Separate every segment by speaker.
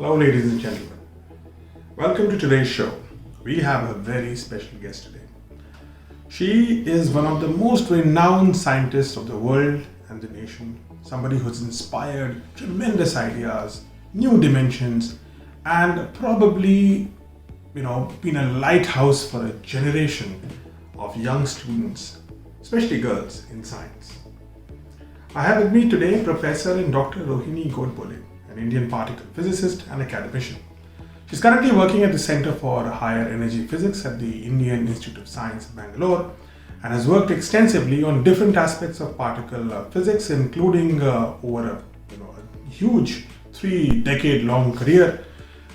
Speaker 1: Hello, ladies and gentlemen. Welcome to today's show. We have a very special guest today. She is one of the most renowned scientists of the world and the nation, somebody who's inspired tremendous ideas, new dimensions, and probably, been a lighthouse for a generation of young students, especially girls, in science. I have with me today Professor and Dr. Rohini Godbole, an Indian particle physicist and academician. She's currently working at the Center for Higher Energy Physics at the Indian Institute of Science, Bangalore, and has worked extensively on different aspects of particle physics, including over a huge 3-decade-long career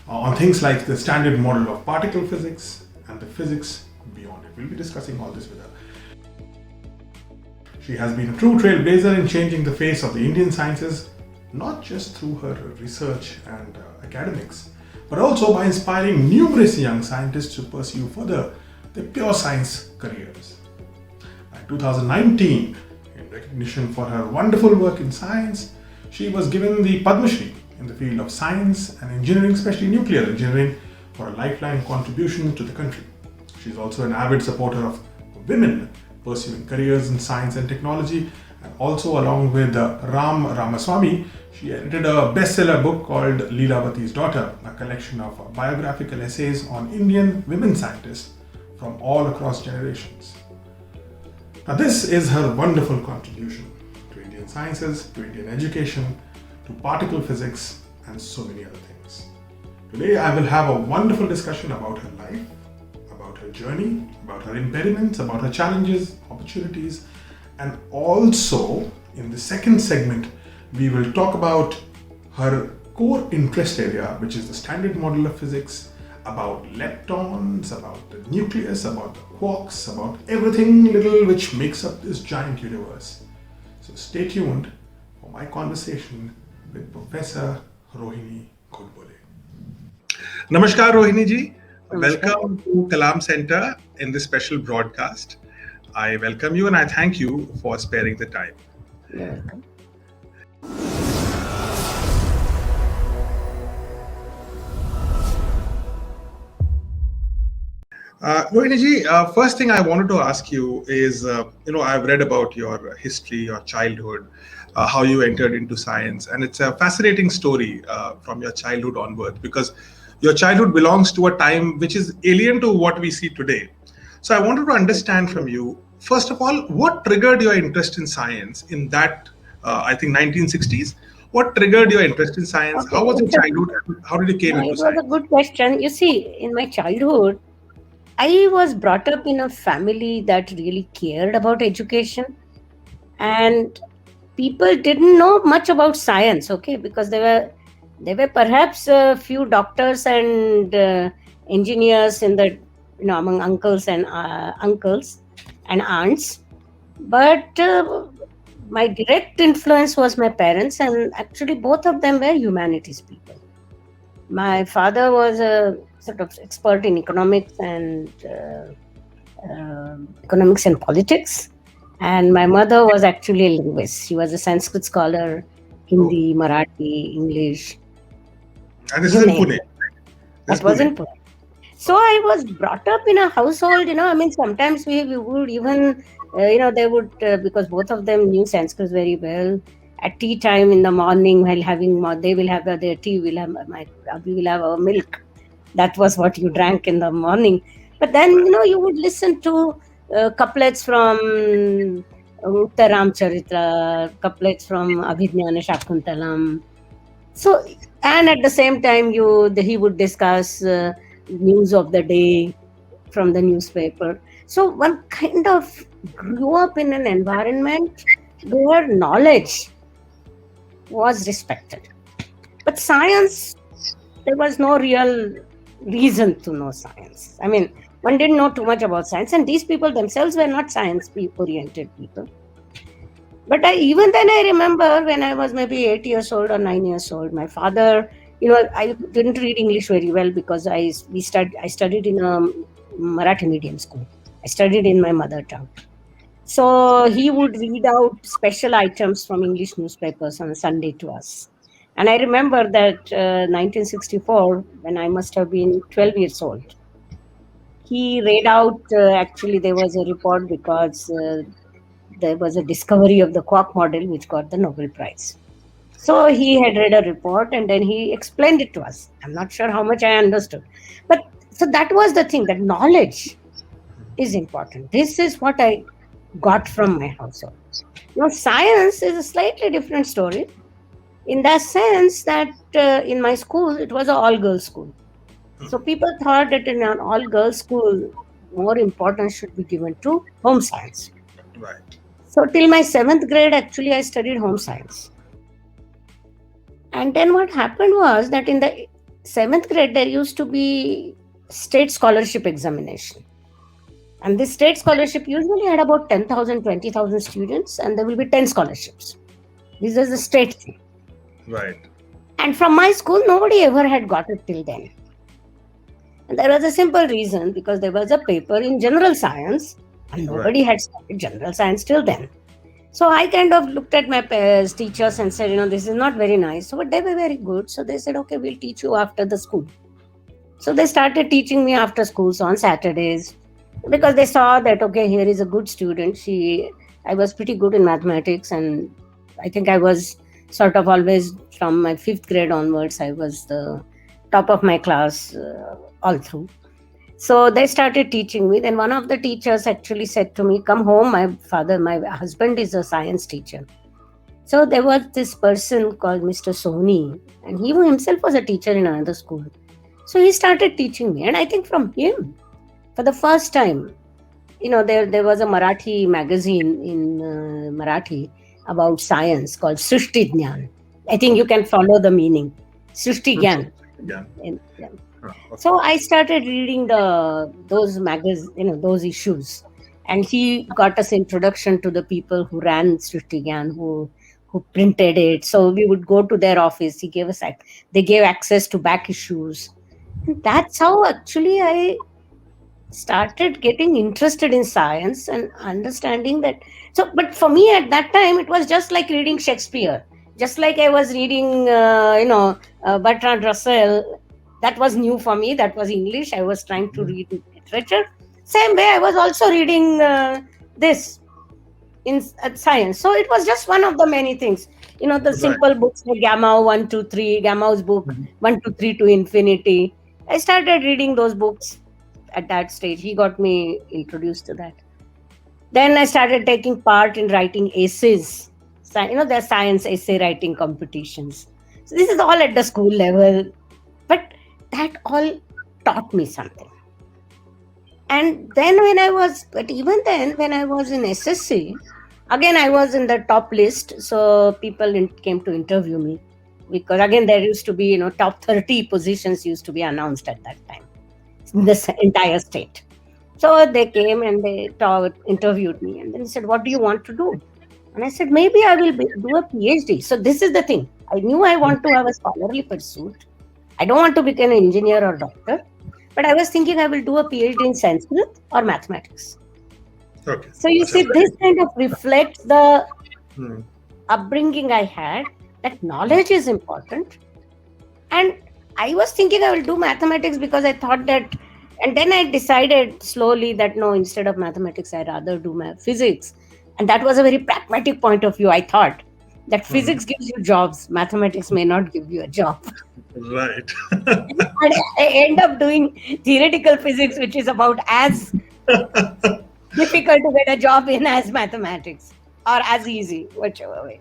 Speaker 1: on things like the standard model of particle physics and the physics beyond it. We'll be discussing all this with her. She has been a true trailblazer in changing the face of the Indian sciences, not just through her research and academics, but also by inspiring numerous young scientists to pursue further their pure science careers. In 2019, in recognition for her wonderful work in science, she was given the Padma Shri in the field of science and engineering, especially nuclear engineering, for a lifeline contribution to the country. She is also an avid supporter of women pursuing careers in science and technology, and also along with Ram Ramaswamy, she edited a bestseller book called Leelavati's Daughter, a collection of biographical essays on Indian women scientists from all across generations. Now, this is her wonderful contribution to Indian sciences, to Indian education, to particle physics, and so many other things. Today, I will have a wonderful discussion about her life, about her journey, about her impediments, about her challenges, opportunities, and also in the second segment, we will talk about her core interest area, which is the standard model of physics, about leptons, about the nucleus, about the quarks, about everything little which makes up this giant universe. So stay tuned for my conversation with Professor Rohini Godbole. Namaskar, Rohini ji. Welcome to Kalam Center in this special broadcast. I welcome you and I thank you for sparing the time.
Speaker 2: You're welcome.
Speaker 1: Rohini ji, first thing I wanted to ask you is, I've read about your history, your childhood, how you entered into science, and it's a fascinating story from your childhood onward, because your childhood belongs to a time which is alien to what we see today. So I wanted to understand from you, first of all, what triggered your interest in science in that, I think, 1960s? What triggered your interest in science?
Speaker 2: Okay.
Speaker 1: How was your childhood? How did you came into science?
Speaker 2: It was a good question. You see, in my childhood, I was brought up in a family that really cared about education, and people didn't know much about science, okay, because there were perhaps a few doctors and engineers in the among uncles and aunts, but my direct influence was my parents, and actually both of them were humanities people. My father was a sort of expert in economics and politics, and my mother was actually a linguist. She was a Sanskrit scholar, Hindi, Marathi, English.
Speaker 1: And this is in Pune.
Speaker 2: That was in Pune. So I was brought up in a household, sometimes we would even, they would, because both of them knew Sanskrit very well. At tea time in the morning, while they will have their tea, we will have our milk. That was what you drank in the morning. But then, you would listen to couplets from Uttaram Charitra, couplets from Abhijnana Shakuntalam. So, and at the same time, he would discuss news of the day from the newspaper. So one kind of grew up in an environment where knowledge was respected. But science, there was no real reason to know science. I mean, one didn't know too much about science, and these people themselves were not science-oriented people. But even then, I remember when I was maybe 8 years old or 9 years old, my father, I didn't read English very well because I studied in a Marathi medium school. I studied in my mother tongue. So he would read out special items from English newspapers on a Sunday to us. And I remember that 1964, when I must have been 12 years old, he read out, actually, there was a report because there was a discovery of the quark model which got the Nobel Prize. So he had read a report and then he explained it to us. I'm not sure how much I understood. But so that was the thing, that knowledge is important. This is what I got from my household. Now, science is a slightly different story in the sense that in my school, it was an all girls school. So people thought that in an all girls school, more importance should be given to home science.
Speaker 1: Right.
Speaker 2: So till my seventh grade, actually, I studied home science. And then what happened was that in the seventh grade, there used to be state scholarship examination. And this state scholarship usually had about 10,000, 20,000 students, and there will be 10 scholarships. This is the state thing.
Speaker 1: Right.
Speaker 2: And from my school, nobody ever had got it till then. And there was a simple reason, because there was a paper in general science, and nobody had studied general science till then. So I kind of looked at my teachers and said, this is not very nice. So, but they were very good. So they said, okay, we'll teach you after the school. So they started teaching me after school, so on Saturdays, because they saw that, okay, here is a good student. I was pretty good in mathematics, and I think I was sort of always, from my fifth grade onwards, I was the top of my class all through. So they started teaching me. Then one of the teachers actually said to me, come home. My husband is a science teacher. So there was this person called Mr. Soni, and he himself was a teacher in another school. So he started teaching me. And I think from him, for the first time, there was a Marathi magazine in Marathi about science called Srishti Jnan. I think you can follow the meaning. Srishti Jnan.
Speaker 1: Yeah.
Speaker 2: So I started reading those magazines, those issues, and he got us introduction to the people who ran Srishti Gyan, who printed it. So we would go to their office. They gave access to back issues. And that's how actually I started getting interested in science and understanding that. So, but for me at that time, it was just like reading Shakespeare, just like I was reading, Bertrand Russell. That was new for me. That was English. I was trying to read literature. Same way, I was also reading this in science. So it was just one of the many things. The simple books like Gamow 1, 2, 3, Gamow's book 1, 2, 3 to Infinity. I started reading those books at that stage. He got me introduced to that. Then I started taking part in writing essays. There are science essay writing competitions. So this is all at the school level. But that all taught me something. And then when I was in SSC, again, I was in the top list. So people came to interview me, because again, there used to be, top 30 positions used to be announced at that time in this entire state. So they came and they interviewed me, and then they said, what do you want to do? And I said, maybe I will do a PhD. So this is the thing. I knew I want to have a scholarly pursuit. I don't want to become an engineer or doctor, but I was thinking I will do a PhD in Sanskrit or mathematics.
Speaker 1: Okay.
Speaker 2: So you see, this kind of reflects the upbringing I had, that knowledge is important. And I was thinking I will do mathematics because I thought that, and then I decided slowly that no, instead of mathematics, I'd rather do physics. And that was a very pragmatic point of view. I thought that physics gives you jobs, mathematics may not give you a job.
Speaker 1: Right.
Speaker 2: And I end up doing theoretical physics, which is about as difficult to get a job in as mathematics, or as easy, whichever way.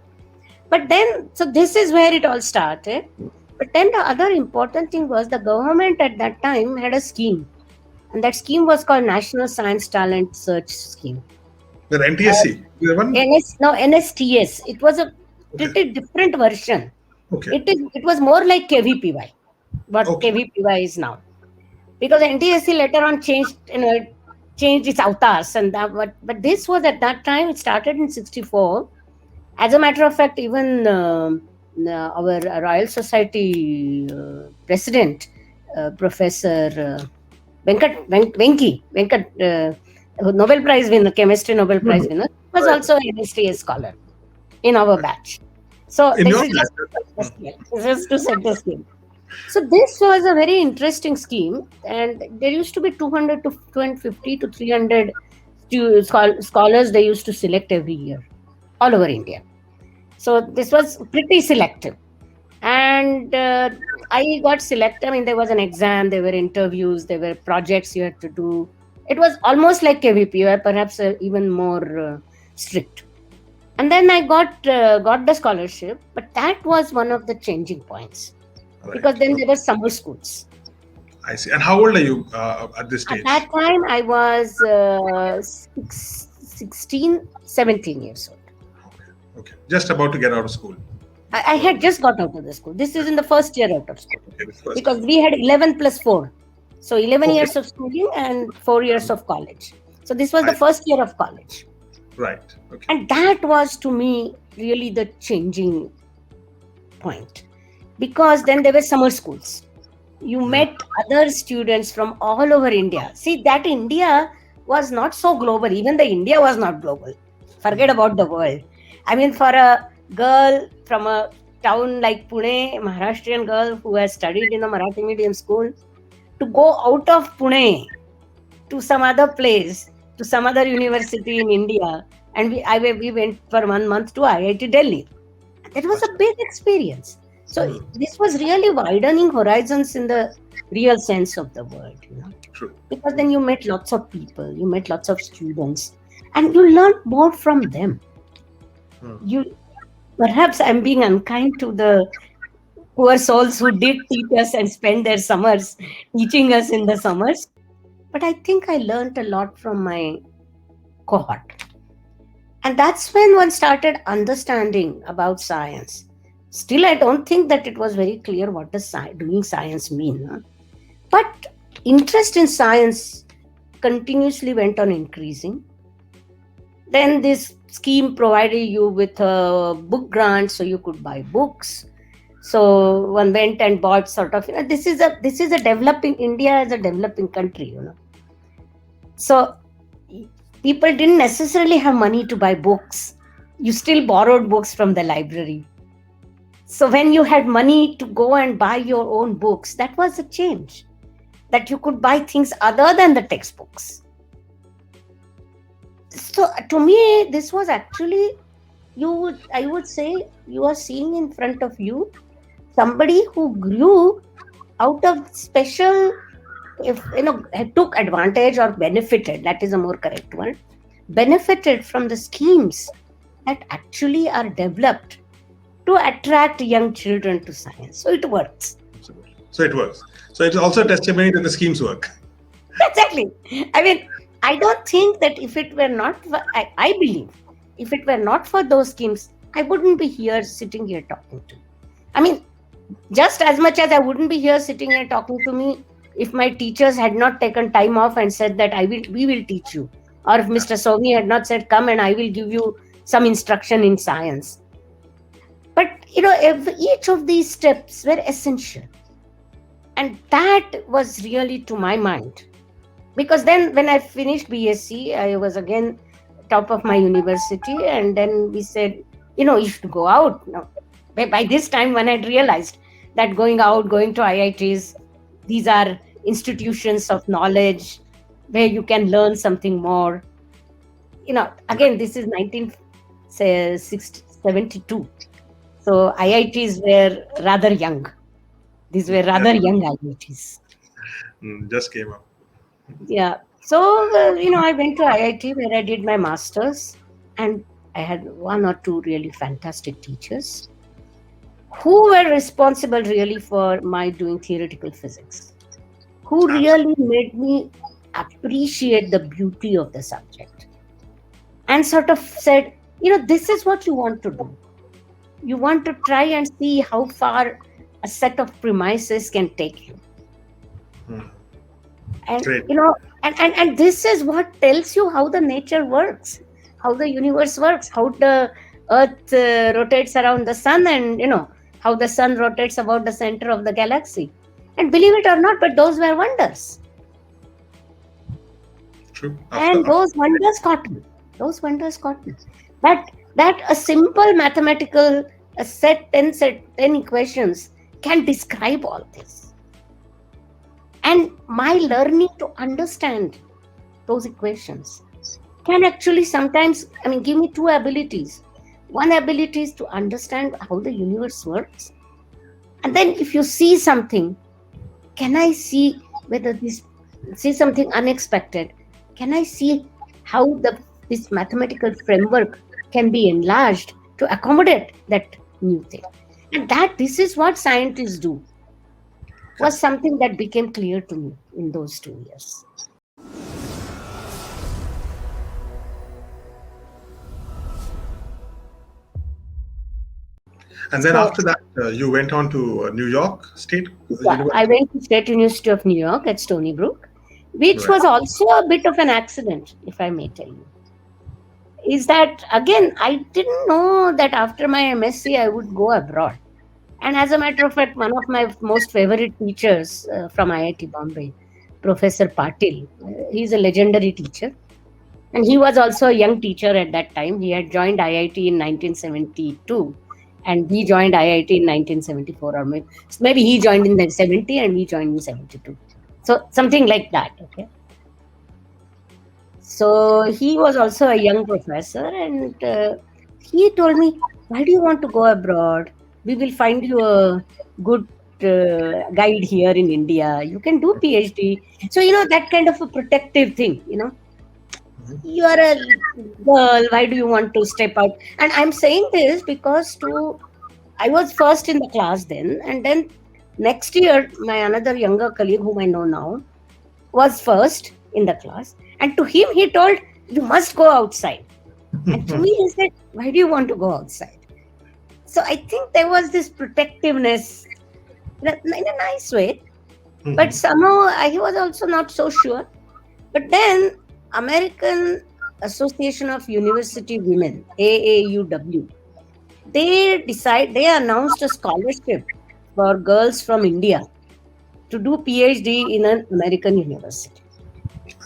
Speaker 2: But then, so this is where it all started. But then the other important thing was the government at that time had a scheme. And that scheme was called National Science Talent Search Scheme.
Speaker 1: The NTSC?
Speaker 2: NSTS. It was a pretty different version.
Speaker 1: Okay.
Speaker 2: It was more like KVPY, what KVPY is now. Because NTSC later on changed its avatars. But this was at that time, it started in 1964. As a matter of fact, even our Royal Society president, Professor Venki, Nobel Prize winner, chemistry Nobel Prize winner, was also an NSTS scholar in our batch. So
Speaker 1: In
Speaker 2: this
Speaker 1: your
Speaker 2: is just
Speaker 1: class?
Speaker 2: to set the scene. So this was a very interesting scheme, and there used to be 200 to 250 to 300 scholars they used to select every year, all over India. So this was pretty selective, and I got selected. I mean, there was an exam, there were interviews, there were projects you had to do. It was almost like KVP, or perhaps even more strict. And then I got the scholarship, but that was one of the changing points
Speaker 1: Right.
Speaker 2: because then
Speaker 1: Okay.
Speaker 2: there were summer schools.
Speaker 1: I see. And how old are you at this
Speaker 2: At that
Speaker 1: stage?
Speaker 2: time, I was 16, 17 years old.
Speaker 1: Okay. Okay. Just about to get out of school.
Speaker 2: I had just got out of the school. This is in the first year out of school
Speaker 1: Okay, this first
Speaker 2: because
Speaker 1: year.
Speaker 2: we had 11 plus 4. So 11
Speaker 1: Okay.
Speaker 2: years of schooling and 4 years of college. So this was the
Speaker 1: I,
Speaker 2: first year of college.
Speaker 1: right. Okay.
Speaker 2: And that was to me really the changing point because then there were summer schools. You met other students from all over India. See, that India was not so global. Even the India was not global. Forget about the world. I mean, for a girl from a town like Pune, Maharashtrian girl who has studied in a Marathi medium school, to go out of Pune to some other place, to some other university in India, and we went for 1 month to IIT Delhi. That was a
Speaker 1: Gotcha.
Speaker 2: big experience. So
Speaker 1: Hmm.
Speaker 2: this was really widening horizons in the real sense of the word,
Speaker 1: True.
Speaker 2: because then you met lots of people, you met lots of students, and you learned more from them.
Speaker 1: Hmm.
Speaker 2: You perhaps I'm being unkind to the poor souls who did teach us and spend their summers teaching us in the summers, but I think I learned a lot from my cohort. And that's when one started understanding about science. Still, I don't think that it was very clear what does doing science mean. Huh? But interest in science continuously went on increasing. Then this scheme provided you with a book grant, so you could buy books. So one went and bought sort of. This is a developing India as a developing country. So people didn't necessarily have money to buy books. You still borrowed books from the library. So when you had money to go and buy your own books, that was a change. That you could buy things other than the textbooks. So to me, this was actually I would say you are seeing in front of you somebody who grew out of special, if took advantage or benefited, that is a more correct one, benefited from the schemes that actually are developed to attract young children to science. So it works.
Speaker 1: Absolutely. So it works. So it's also a testimony that the schemes work.
Speaker 2: Exactly. I mean, I don't think that if it were not for, I believe, if it were not for those schemes, I wouldn't be here sitting here talking to you. I mean, just as much as I wouldn't be here sitting here talking to me if my teachers had not taken time off and said that we will teach you, or if Mr. Somi had not said come and I will give you some instruction in science. But each of these steps were essential, and that was really to my mind, because then when I finished BSc, I was again top of my university, and then we said, you should go out now. By this time, when I realized that going to IITs, these are institutions of knowledge where you can learn something more. Again, this is 1972. So IITs were rather young. These were rather young IITs.
Speaker 1: Just came up.
Speaker 2: Yeah. So, I went to IIT where I did my master's, and I had one or two really fantastic teachers who were responsible really for my doing theoretical physics, who really made me appreciate the beauty of the subject and sort of said, this is what you want to do. You want to try and see how far a set of premises can take you. And
Speaker 1: Great.
Speaker 2: and this is what tells you how the nature works, how the universe works, how the earth rotates around the sun, and how the sun rotates about the center of the galaxy. And believe it or not, but those were wonders.
Speaker 1: True.
Speaker 2: And those wonders caught me. That a simple mathematical a set 10 equations can describe all this. And my learning to understand those equations can actually sometimes, give me two abilities. One ability is to understand how the universe works. And then if you see something, can I see see something unexpected? Can I see how this mathematical framework can be enlarged to accommodate that new thing? And this is what scientists do, was something that became clear to me in those 2 years.
Speaker 1: And then after that, you went on to New York State University?
Speaker 2: I went to State University of New York at Stony Brook, which was also a bit of an accident, if I may tell you. Is that, again, I didn't know that after my MSc I would go abroad. And as a matter of fact, one of my most favorite teachers from IIT Bombay, Professor Patil, he's a legendary teacher. And he was also a young teacher at that time. He had joined IIT in 1972. And we joined IIT in 1974, or maybe he joined in 70 and we joined in 72. So something like that, okay? So he was also a young professor, and he told me, why do you want to go abroad? We will find you a good guide here in India. You can do PhD. So, that kind of a protective thing, You are a girl, why do you want to step out? And I'm saying this because I was first in the class then, and then next year my another younger colleague whom I know now was first in the class, and to him he told, you must go outside. And to me he said, why do you want to go outside? So I think there was this protectiveness in a nice way, but somehow I was also not so sure. But then American Association of University Women, AAUW, they announced a scholarship for girls from India to do PhD in an American university.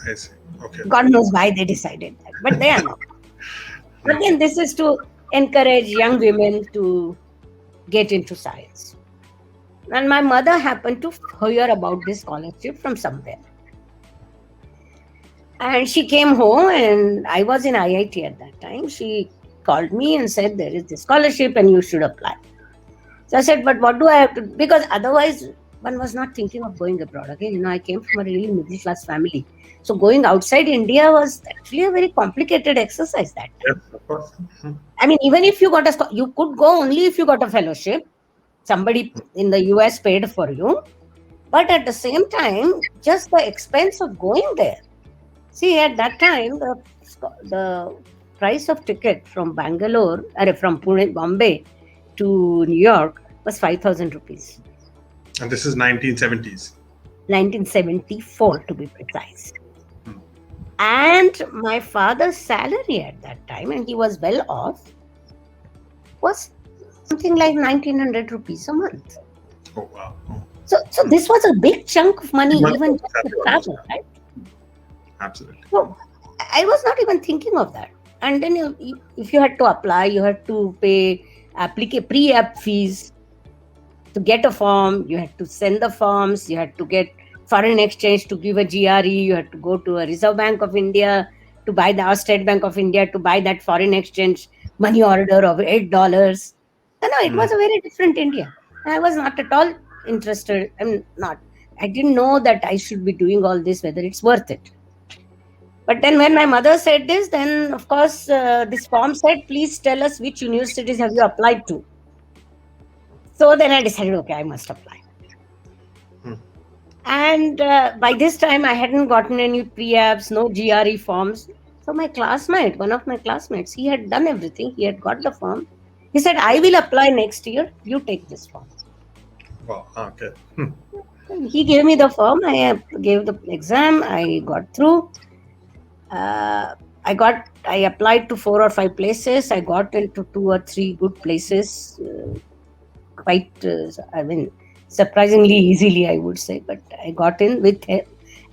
Speaker 1: I see. Okay.
Speaker 2: God knows why they decided that, but they announced. Again, this is to encourage young women to get into science. And my mother happened to hear about this scholarship from somewhere. And she came home, and I was in IIT at that time. She called me and said, there is this scholarship and you should apply. So I said, but what do I have to do? Because otherwise one was not thinking of going abroad. Again, I came from a really middle class family. So going outside India was actually a very complicated exercise that time.
Speaker 1: Yes, of course.
Speaker 2: Even if you you could go only if you got a fellowship. Somebody in the US paid for you. But at the same time, just the expense of going there. See, at that time, the price of ticket from from Bombay to New York was 5,000 rupees.
Speaker 1: And this is 1970s.
Speaker 2: 1974 to be precise. And my father's salary at that time, and he was well off, was something like 1,900 rupees a month.
Speaker 1: Oh, wow.
Speaker 2: So this was a big chunk of money, even just to travel, right?
Speaker 1: Absolutely.
Speaker 2: So I was not even thinking of that. And then if you had to apply, you had to pay pre-app fees to get a form. You had to send the forms. You had to get foreign exchange to give a GRE. You had to go to a Reserve Bank of India to buy our State Bank of India to buy that foreign exchange money order of $8. It was a very different India. I was not at all interested. I didn't know that I should be doing all this, whether it's worth it. But then when my mother said this, then of course this form said, please tell us which universities have you applied to. So then I decided, okay, I must apply. And by this time I hadn't gotten any pre-apps, no GRE forms. So my classmate, one of my classmates, he had done everything. He had got the form. He said, I will apply next year. You take this form.
Speaker 1: Wow, okay.
Speaker 2: He gave me the form. I gave the exam. I got through. I applied to 4 or 5 places. I got into 2 or 3 good places. Surprisingly easily, I would say. But I got in with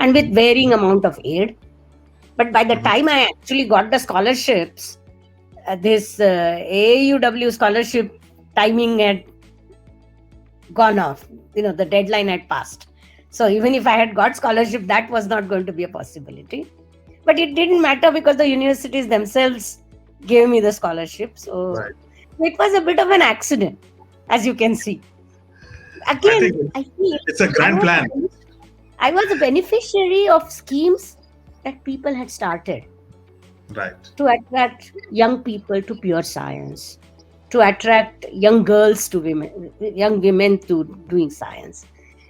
Speaker 2: varying amount of aid. But by the time I actually got the scholarships, this AAUW scholarship timing had gone off. The deadline had passed. So even if I had got scholarship, that was not going to be a possibility. But it didn't matter because the universities themselves gave me the scholarship. So
Speaker 1: Right.
Speaker 2: it was a bit of an accident, as you can see.
Speaker 1: I
Speaker 2: Again,
Speaker 1: think
Speaker 2: I feel
Speaker 1: it's a grand plan.
Speaker 2: I was a beneficiary of schemes that people had started
Speaker 1: Right.
Speaker 2: to attract young people to pure science, to attract young girls to women, young women to doing science.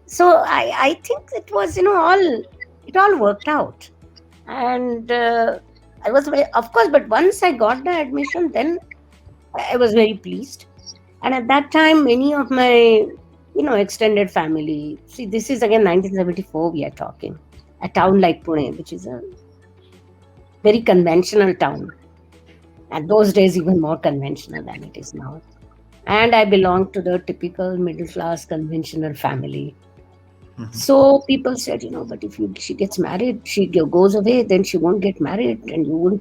Speaker 2: So I think it was, it all worked out. And I was very, of course, but once I got the admission, then I was very pleased. And at that time, many of my, extended family, see, this is again 1974 we are talking, a town like Pune, which is a very conventional town. At those days, even more conventional than it is now. And I belonged to the typical middle class conventional family.
Speaker 1: Mhm.
Speaker 2: So people said, but if she gets married, she goes away, then she won't get married, and you will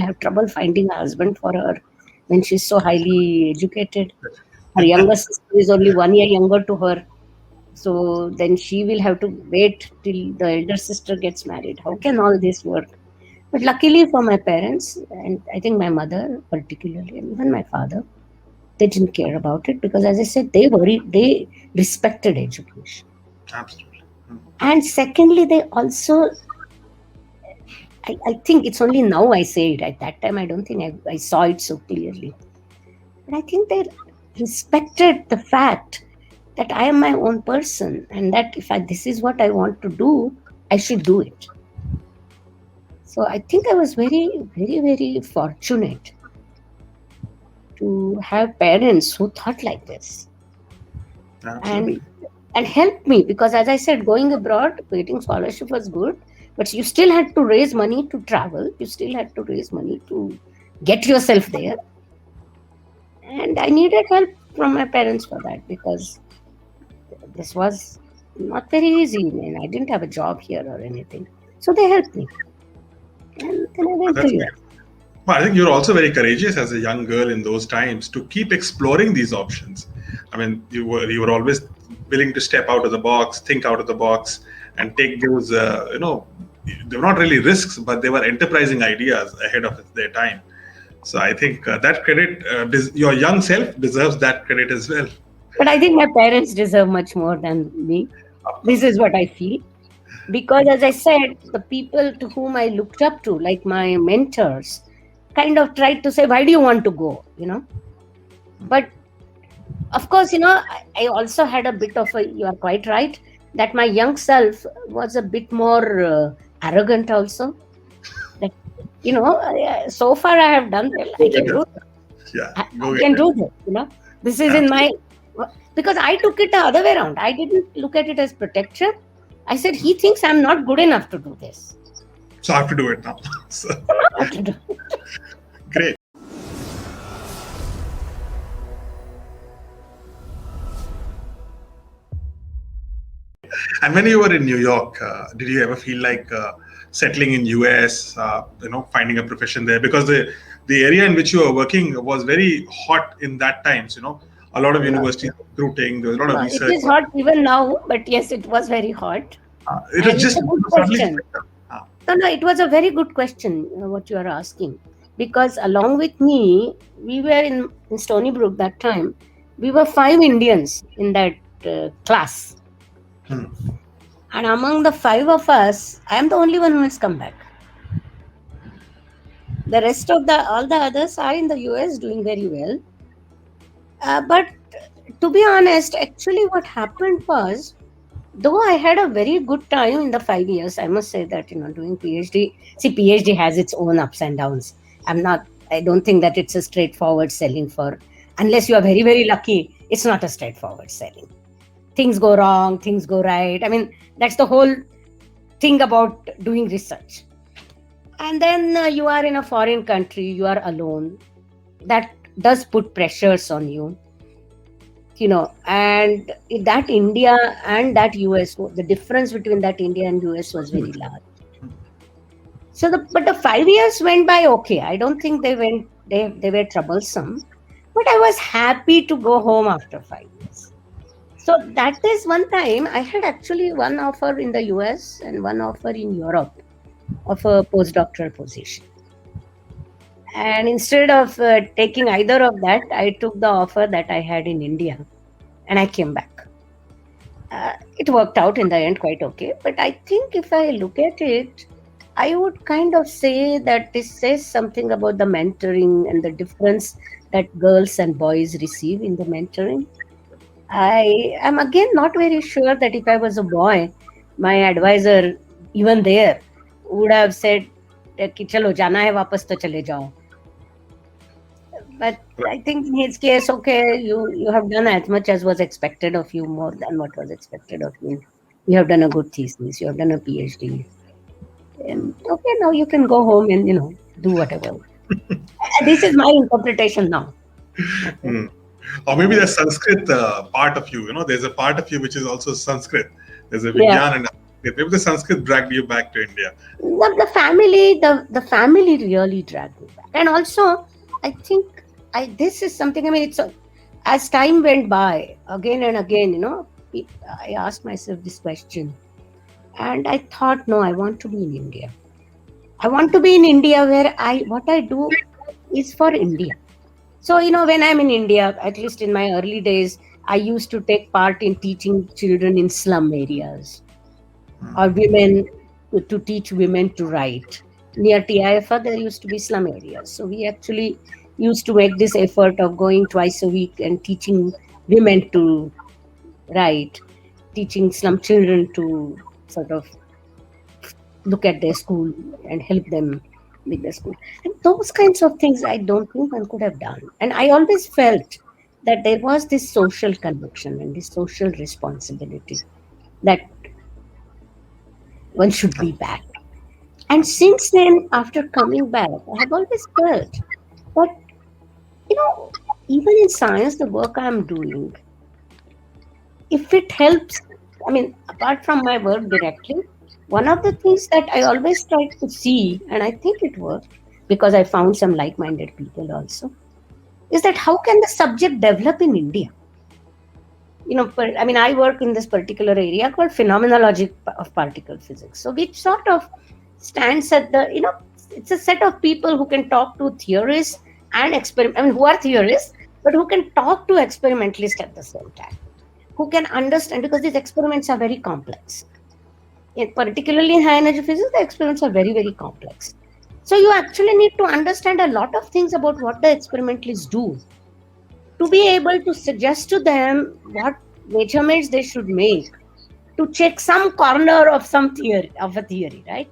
Speaker 2: have trouble finding a husband for her when she's so highly educated. Her younger sister is only 1 year younger to her. So then she will have to wait till the elder sister gets married. How can all this work? But luckily for my parents, and I think my mother particularly, and even my father, they didn't care about it because, as I said, they respected education.
Speaker 1: Absolutely.
Speaker 2: And secondly, they also, I think it's only now I say it. At that time, I don't think I saw it so clearly. But I think they respected the fact that I am my own person and that if this is what I want to do, I should do it. So I think I was very, very, very fortunate to have parents who thought like this
Speaker 1: Absolutely.
Speaker 2: and helped me, because as I said, going abroad, getting scholarship was good, but you still had to raise money to travel. You still had to raise money to get yourself there. And I needed help from my parents for that because this was not very easy. And I didn't have a job here or anything. So they helped me. And then I went
Speaker 1: That's
Speaker 2: to
Speaker 1: great.
Speaker 2: US.
Speaker 1: Well, I think you're also very courageous as a young girl in those times to keep exploring these options. I mean, you were always willing to step out of the box, think out of the box, and take those. They were not really risks, but they were enterprising ideas ahead of their time. So I think that credit, your young self deserves that credit as well.
Speaker 2: But I think my parents deserve much more than me. This is what I feel. Because as I said, the people to whom I looked up to, like my mentors, kind of tried to say, why do you want to go? But of course, I also had a bit of you are quite right, that my young self was a bit more arrogant also. That, so far I have done well. I
Speaker 1: Go
Speaker 2: can
Speaker 1: get
Speaker 2: do
Speaker 1: it.
Speaker 2: it.
Speaker 1: Yeah,
Speaker 2: I
Speaker 1: go
Speaker 2: can
Speaker 1: get it.
Speaker 2: do this. This is in my, because I took it the other way around. I didn't look at it as protection. I said, he thinks I'm not good enough to do this.
Speaker 1: So I have to do it now. So,
Speaker 2: I have to do it.
Speaker 1: great. And when you were in New York, did you ever feel like settling in US? Finding a profession there, because the area in which you were working was very hot in that times. A lot of universities recruiting. There was a lot of
Speaker 2: No, it
Speaker 1: research.
Speaker 2: is hot even now, but yes, it was very hot.
Speaker 1: It
Speaker 2: And
Speaker 1: was
Speaker 2: it's
Speaker 1: just
Speaker 2: a good
Speaker 1: suddenly.
Speaker 2: question. No, it was a very good question, what you are asking. Because along with me, we were in Stony Brook that time. We were 5 Indians in that class.
Speaker 1: Hmm.
Speaker 2: And among the 5 of us, I am the only one who has come back. The rest of all the others are in the US doing very well. But to be honest, actually what happened was, though I had a very good time in the 5 years, I must say that, doing PhD, see, PhD has its own ups and downs. I don't think that it's a straightforward selling unless you are very, very lucky, it's not a straightforward selling. Things go wrong, things go right. I mean, that's the whole thing about doing research. And then you are in a foreign country, you are alone. That does put pressures on you. And that India and that US, the difference between that India and US was very large. So but the 5 years went by okay. I don't think they were troublesome. But I was happy to go home after 5 years. So that is one time I had actually one offer in the US and one offer in Europe of a postdoctoral position. And instead of taking either of that, I took the offer that I had in India and I came back. It worked out in the end quite okay. But I think if I look at it, I would kind of say that this says something about the mentoring and the difference that girls and boys receive in the mentoring. I am again not very sure that if I was a boy, my advisor, even there, would have said कि चलो जाना है वापस तो चले जाओ. But I think in his case, okay, you have done as much as was expected of you, more than what was expected of you. You have done a good thesis. You have done a PhD. And okay, now you can go home and do whatever. This is my interpretation now. Okay.
Speaker 1: Or maybe the Sanskrit part of you. There's a part of you which is also Sanskrit. There's a
Speaker 2: Yeah.
Speaker 1: Vigyan and maybe the Sanskrit dragged you back to India.
Speaker 2: The family really dragged me back, and also I think this is something. I mean, as time went by, again and again, I asked myself this question, and I thought, no, I want to be in India. I want to be in India where what I do is for India. So when I'm in India, at least in my early days, I used to take part in teaching children in slum areas, or women to teach women to write. Near TIFA, there used to be slum areas. So we actually used to make this effort of going twice a week and teaching women to write, teaching slum children to sort of look at their school and help them with their school. And those kinds of things I don't think one could have done. And I always felt that there was this social connection and this social responsibility that one should be back. And since then, after coming back, I have always felt that, even in science, the work I'm doing, if it helps, I mean, apart from my work directly, one of the things that I always tried to see, and I think it worked because I found some like minded people also, is that how can the subject develop in India? I work in this particular area called phenomenology of particle physics. So, which sort of stands at it's a set of people who can talk to theorists and experiment. I mean, who are theorists, but who can talk to experimentalists at the same time, who can understand, because these experiments are very complex. Particularly in high energy physics, the experiments are very, very complex. So you actually need to understand a lot of things about what the experimentalists do to be able to suggest to them what measurements they should make to check some corner of a theory, right?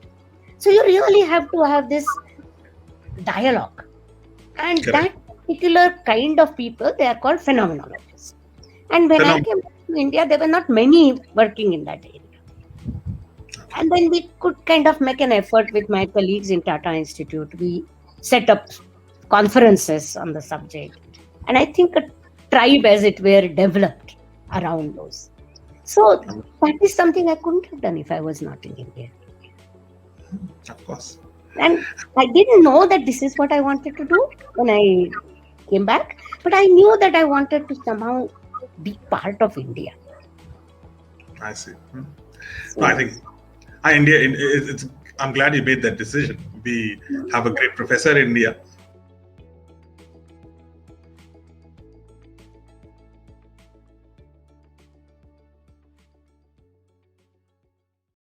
Speaker 2: So you really have to have this dialogue. And
Speaker 1: Correct.
Speaker 2: that particular kind of people, they are called phenomenologists. And when I came to India, there were not many working in that area. And then we could kind of make an effort with my colleagues in Tata Institute. We set up conferences on the subject. And I think a tribe, as it were, developed around those. So that is something I couldn't have done if I was not in India.
Speaker 1: Of course.
Speaker 2: And I didn't know that this is what I wanted to do when I came back. But I knew that I wanted to somehow be part of India.
Speaker 1: I see. No, I think India. I'm glad you made that decision. We have a great professor in India,